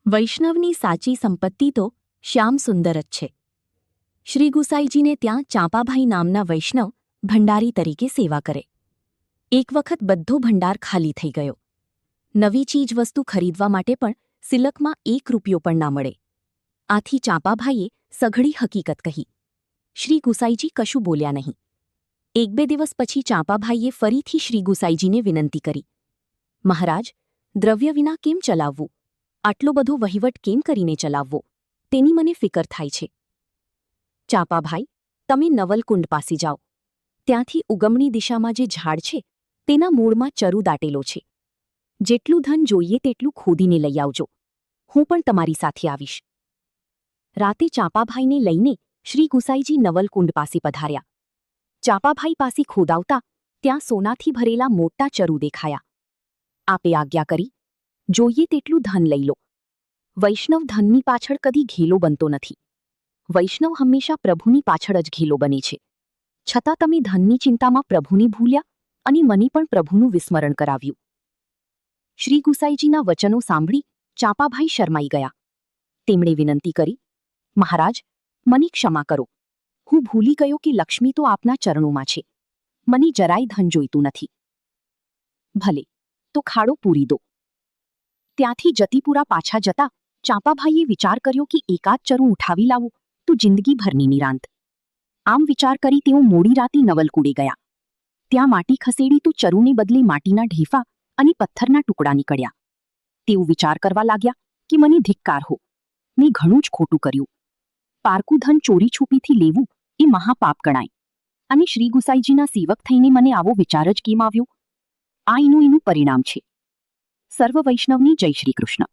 વૈષ્ણવની સાચી સંપત્તિ તો શ્યામ સુંદર જ છે. શ્રી ગુસાઈજીને ત્યાં ચાંપાભાઈ નામના વૈષ્ણવ ભંડારી તરીકે સેવા કરે. એક વખત બધો ભંડાર ખાલી થઈ ગયો. નવી ચીજવસ્તુ ખરીદવા માટે પણ સિલકમાં 1 રૂપિયો પણ ના મળે. આથી ચાંપાભાઈએ સઘળી હકીકત કહી. શ્રી ગુસાઈજી કશું બોલ્યા નહીં. 1-2 દિવસ પછી ચાંપાભાઈએ ફરીથી શ્રી ગુસાઈજીને વિનંતી કરી. મહારાજ, દ્રવ્ય વિના કેમ ચલાવવું? આટલો બધો વહીવટ કેમ કરીને ચલાવવો? તેની મને ફિકર થાય છે. ચાંપાભાઈ, તમે નવલકુંડ પાસે જાઓ. ત્યાંથી ઉગમણી દિશામાં જે ઝાડ છે તેના મૂળમાં ચરુ દાટેલો છે. જેટલું ધન જોઈએ તેટલું ખોદીને લઈ આવજો. હું પણ તમારી સાથે આવીશ. રાતે ચાંપાભાઈને લઈને શ્રી ગુસાઈજી નવલકુંડ પાસે પધાર્યા. ચાંપાભાઈ પાસે ખોદાવતા ત્યાં સોનાથી ભરેલા મોટા ચરુ દેખાયા. આપે આજ્ઞા કરી, જોઈએ તેટલું ધન લઈ લો. વૈષ્ણવ ધનની પાછળ કદી ઘેલો બનતો નથી. વૈષ્ણવ હંમેશા પ્રભુની પાછળ જ ઘેલો બને છે. છતાં તમે ધનની ચિંતામાં પ્રભુને ભૂલ્યા અને મને પણ પ્રભુનું વિસ્મરણ કરાવ્યું. શ્રી ગુસાઈજીના વચનો સાંભળી ચાંપાભાઈ શરમાઈ ગયા. તેમણે વિનંતી કરી, મહારાજ, મને ક્ષમા કરો. હું ભૂલી ગયો કે લક્ષ્મી તો આપના ચરણોમાં છે. મને જરાય ધન જોઈતું નથી. ભલે, તો ખાડો પૂરી દો. ત્યાંથી જતીપુરા પાછા જતા ચાંપાભાઈએ વિચાર કર્યો કે એકાદ ચરુ ઉઠાવી લાવું તો જિંદગીભરની નિરાંત. આમ વિચાર કરી તેઓ મોડી રાતે નવલકુંડે ગયા. ત્યાં માટી ખસેડી તો ચરુને બદલે માટીના ઢેફા અને પથ્થરના ટુકડા નીકળ્યા. તેઓ વિચાર કરવા લાગ્યા કે મને ધિક્કાર હો, મેં ઘણું જ ખોટું કર્યું. પારકું ધન ચોરી છુપીથી લેવું એ મહાપાપ ગણાય. અને શ્રી ગુસાઈજીના સેવક થઈને મને આવો વિચાર જ કેમ આવ્યો? આ એનું પરિણામ છે. સર્વ વૈષ્ણવની જય શ્રી કૃષ્ણ.